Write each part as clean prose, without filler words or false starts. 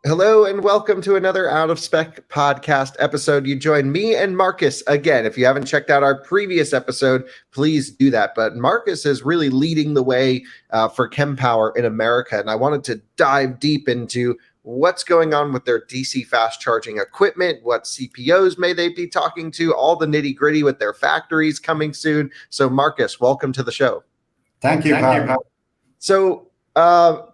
Hello and welcome to another Out of Spec podcast episode. You join me and Marcus again. If you haven't checked out our previous episode, please do that. But Marcus is really leading the way for Kempower in America. And I wanted to dive deep into what's going on with their DC fast charging equipment, what CPOs may they be talking to, all the nitty gritty with their factories coming soon. So Marcus, welcome to the show. Thank you. So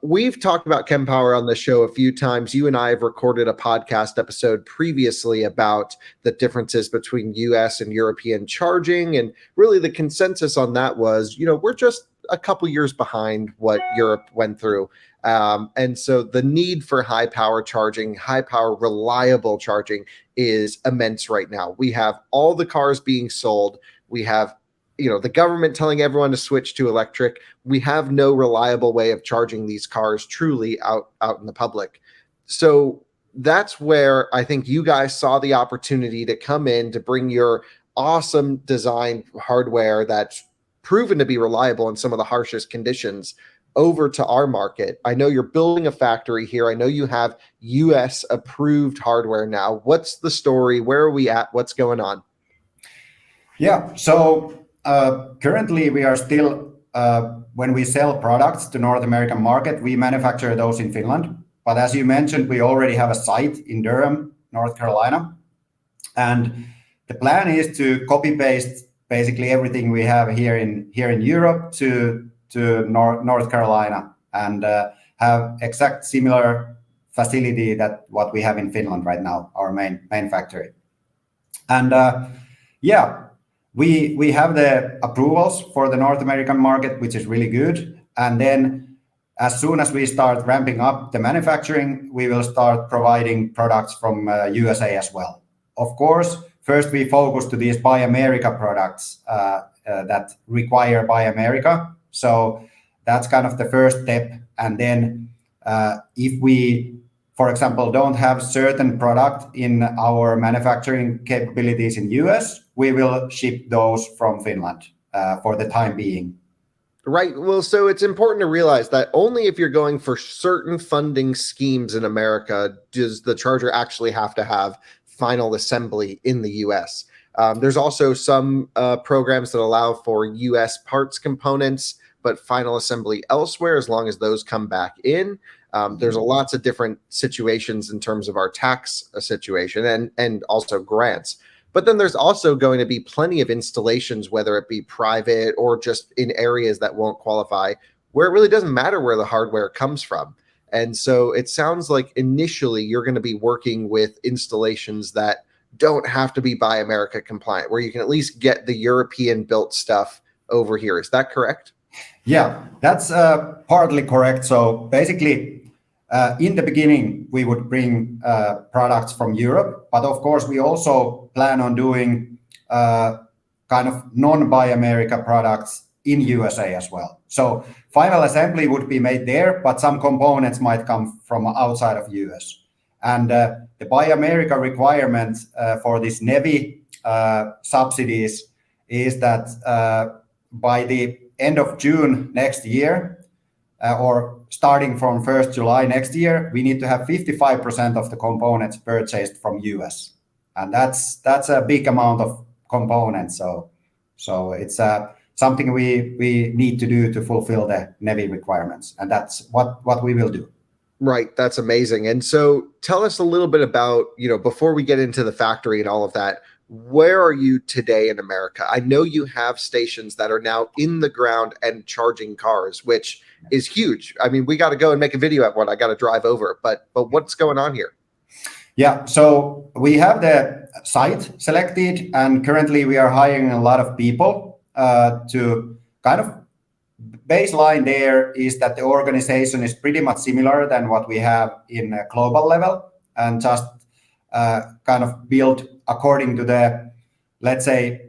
we've talked about Kempower on the show a few times. You and I have recorded a podcast episode previously about the differences between US and European charging. And really the consensus on that was, we're just a couple years behind what Europe went through. And so the need for high power charging, high power reliable charging is immense right now. We have all the cars being sold. We have the government telling everyone to switch to electric. We have no reliable way of charging these cars truly out in the public. So that's where I think you guys saw the opportunity to come in to bring your awesome design hardware that's proven to be reliable in some of the harshest conditions over to our market. I know you're building a factory here. I know you have US approved hardware now. What's the story? Where are we at? What's going on? Yeah, so currently, we are still, when we sell products to North American market, we manufacture those in Finland. But as you mentioned, we already have a site in Durham, North Carolina. And the plan is to copy paste basically everything we have here in Europe to North Carolina and have exact similar facility that what we have in Finland right now, our main factory. And We have the approvals for the North American market, which is really good. And then as soon as we start ramping up the manufacturing, we will start providing products from USA as well. Of course, first we focus to these Buy America products that require Buy America. So that's kind of the first step. And then if we, for example, don't have certain product in our manufacturing capabilities in US, we will ship those from Finland for the time being. Right. Well, so it's important to realize that only if you're going for certain funding schemes in America does the charger actually have to have final assembly in the US. There's also some programs that allow for US parts components, but final assembly elsewhere, as long as those come back in. There's lots of different situations in terms of our tax situation and also grants. But then there's also going to be plenty of installations, whether it be private or just in areas that won't qualify, where it really doesn't matter where the hardware comes from. And so it sounds like initially you're going to be working with installations that don't have to be Buy America compliant, where you can at least get the European built stuff over here. Is that correct? Yeah, that's partly correct. So basically, in the beginning, we would bring products from Europe, but of course, we also plan on doing kind of non-Buy America products in USA as well. So final assembly would be made there, but some components might come from outside of US. And the Buy America requirement for this NEVI subsidies is that by the end of June next year, or starting from 1st July next year, we need to have 55% of the components purchased from US. And that's a big amount of components. So it's something we need to do to fulfill the NEVI requirements. And that's what we will do. Right. That's amazing. And so tell us a little bit about, before we get into the factory and all of that, where are you today in America? I know you have stations that are now in the ground and charging cars, which is huge. I mean, we got to go and make a video at one. I got to drive over, but what's going on here? Yeah, so we have the site selected, and currently we are hiring a lot of people to kind of baseline there is that the organization is pretty much similar than what we have in a global level, and just kind of build according to the, let's say,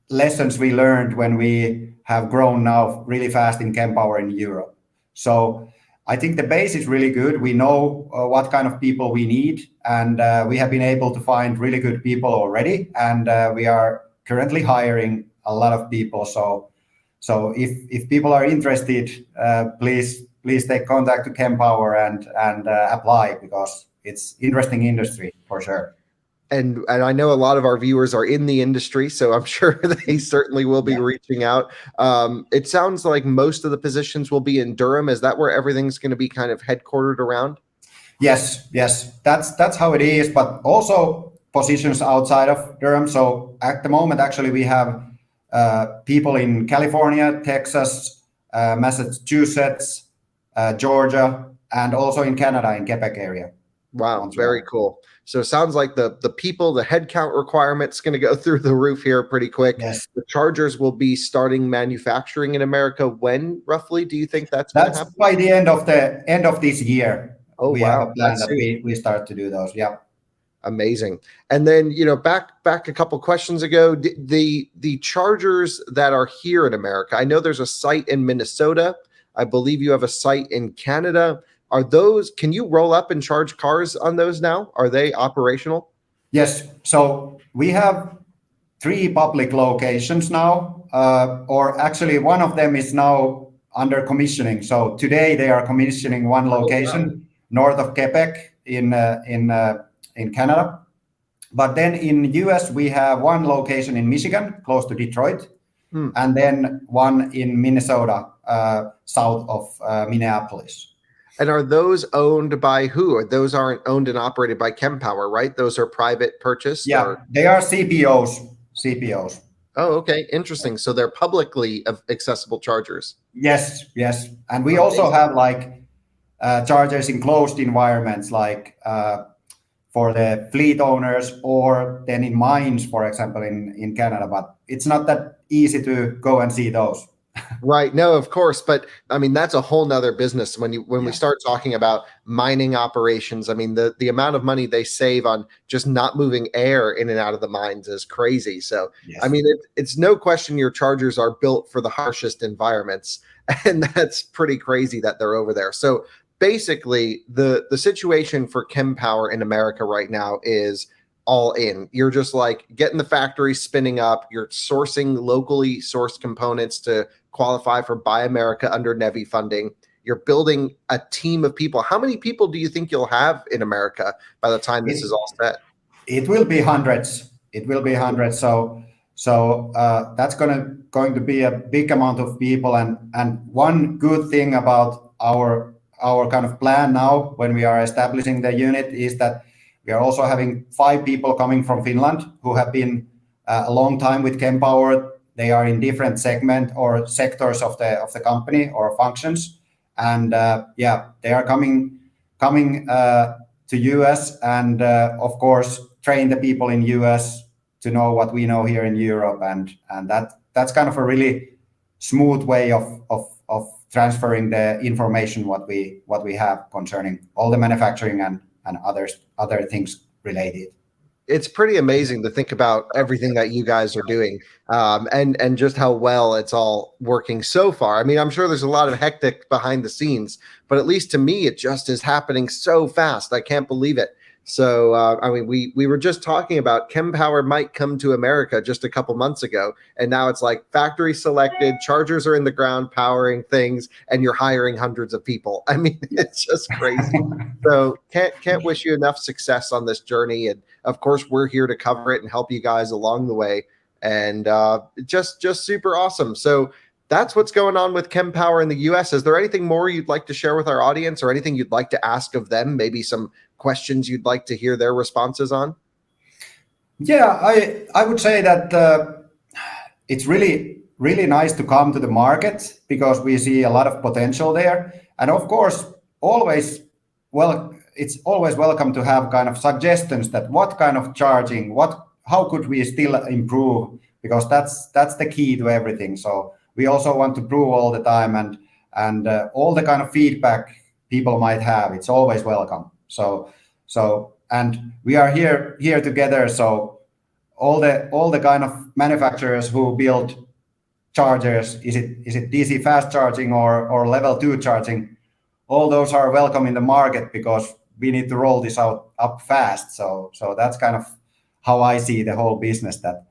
lessons we learned when we have grown now really fast in Kempower in Europe. So I think the base is really good. We know what kind of people we need, and we have been able to find really good people already, and we are currently hiring a lot of people. So if people are interested, please take contact to Kempower and apply, because it's interesting industry for sure. And I know a lot of our viewers are in the industry, so I'm sure they certainly will be reaching out. It sounds like most of the positions will be in Durham. Is that where everything's going to be kind of headquartered around? Yes, that's how it is. But also positions outside of Durham. So at the moment, actually, we have people in California, Texas, Massachusetts, Georgia, and also in Canada, in Quebec area. Wow, very cool. So it sounds like the people, the headcount requirement's going to go through the roof here pretty quick. Yes. The chargers will be starting manufacturing in America. When roughly do you think that's going to happen? By the end of this year. Oh, we wow. have a plan that we start to do those. Yeah. Amazing. And then, back a couple questions ago, the chargers that are here in America, I know there's a site in Minnesota. I believe you have a site in Canada. Can you roll up and charge cars on those now? Are they operational? Yes. So we have 3 public locations now, or actually one of them is now under commissioning. So today they are commissioning one location north of Quebec in Canada. But then in US, we have one location in Michigan, close to Detroit, and then one in Minnesota, south of Minneapolis. And are those owned by who? Those aren't owned and operated by Kempower, right? Those are private purchased? Yeah, they are CPOs. Oh, okay. Interesting. So they're publicly accessible chargers. Yes. And we also have like chargers in closed environments, like for the fleet owners, or then in mines, for example, in Canada. But it's not that easy to go and see those. Right. No, of course. But I mean, that's a whole nother business when we start talking about mining operations. I mean, the amount of money they save on just not moving air in and out of the mines is crazy. So, I mean, it's no question your chargers are built for the harshest environments. And that's pretty crazy that they're over there. So basically, the situation for Kempower in America right now is all in. You're just like getting the factory spinning up. You're sourcing locally sourced components to qualify for Buy America under NEVI funding. You're building a team of people. How many people do you think you'll have in America by the time this is all set? It will be hundreds. So that's going to be a big amount of people. And one good thing about our kind of plan now, when we are establishing the unit, is that we are also having 5 people coming from Finland who have been a long time with Kempower. They are in different segment or sectors of the company or functions, and they are coming to US, and of course train the people in US to know what we know here in Europe, and that's kind of a really smooth way of transferring the information what we have concerning all the manufacturing and other things related. It's pretty amazing to think about everything that you guys are doing, and just how well it's all working so far. I mean, I'm sure there's a lot of hectic behind the scenes, but at least to me, it just is happening so fast. I can't believe it. So, I mean, we were just talking about Kempower might come to America just a couple months ago, and now it's like factory selected, chargers are in the ground powering things, and you're hiring hundreds of people. I mean, it's just crazy. So can't wish you enough success on this journey. And of course, we're here to cover it and help you guys along the way. And just super awesome. So that's what's going on with Kempower in the US. Is there anything more you'd like to share with our audience, or anything you'd like to ask of them? Maybe some questions you'd like to hear their responses on? Yeah, I would say that it's really nice to come to the market, because we see a lot of potential there. And of course, it's always welcome to have kind of suggestions that what kind of charging, how could we still improve, because that's the key to everything. So we also want to prove all the time, and all the kind of feedback people might have, it's always welcome. So and we are here together. So all the kind of manufacturers who build chargers, is it DC fast charging or level 2 charging, all those are welcome in the market, because we need to roll this up fast. So that's kind of how I see the whole business, that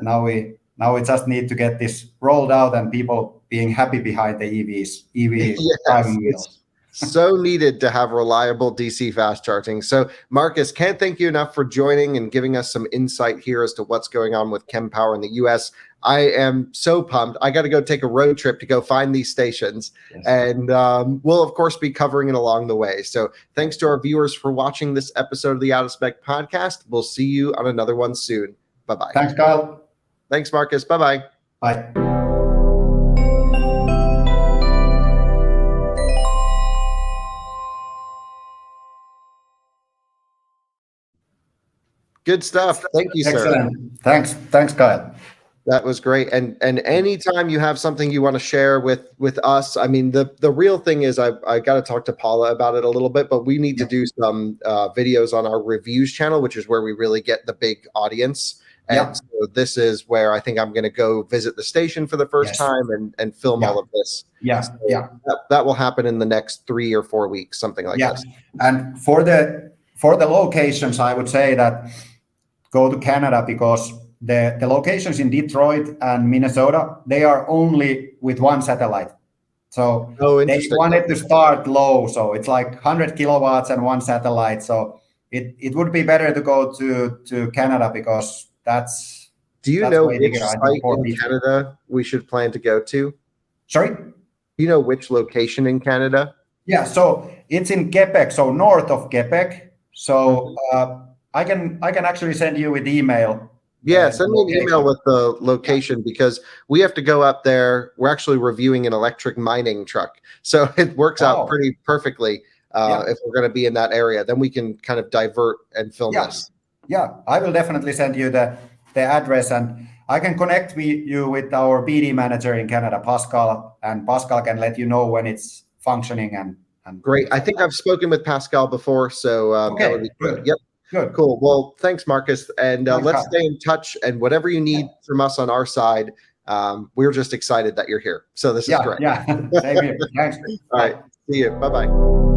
now we just need to get this rolled out and people being happy behind the EV driving wheels. So needed to have reliable DC fast charging. So, Marcus, can't thank you enough for joining and giving us some insight here as to what's going on with Kempower in the US. I am so pumped. I got to go take a road trip to go find these stations. Yes. And we'll, of course, be covering it along the way. So, thanks to our viewers for watching this episode of the Out of Spec podcast. We'll see you on another one soon. Bye-bye. Thanks, Kyle. Thanks, Marcus. Bye-bye. Bye. Good stuff. Thank you, sir. Excellent. Thanks, Kyle. That was great. And anytime you have something you want to share with us, I mean, the real thing is I got to talk to Paula about it a little bit, but we need to do some videos on our reviews channel, which is where we really get the big audience. And so this is where I think I'm going to go visit the station for the first time and film all of this. So that will happen in the next 3 or 4 weeks, something like this. And for the locations, I would say that go to Canada, because the locations in Detroit and Minnesota, they are only with one satellite. So they wanted to start low. So it's like 100 kilowatts and one satellite. So it would be better to go to Canada, because that's. Do you know which site in Canada we should plan to go to? Sorry? Do you know which location in Canada? Yeah, so it's in Quebec, so north of Quebec. So I can actually send you with email. Yeah, send me an email with the location, because we have to go up there. We're actually reviewing an electric mining truck. So it works out pretty perfectly if we're going to be in that area. Then we can kind of divert and film this. Yeah, I will definitely send you the address, and I can connect you with our BD manager in Canada, Pascal, and Pascal can let you know when it's functioning. And great. I think I've spoken with Pascal before, so that would be good. Yep. Good. Cool. Well, thanks, Marcus. And let's stay in touch. And whatever you need from us on our side, we're just excited that you're here. So this is great. Yeah. Same here. Thanks. All right. See you. Bye-bye.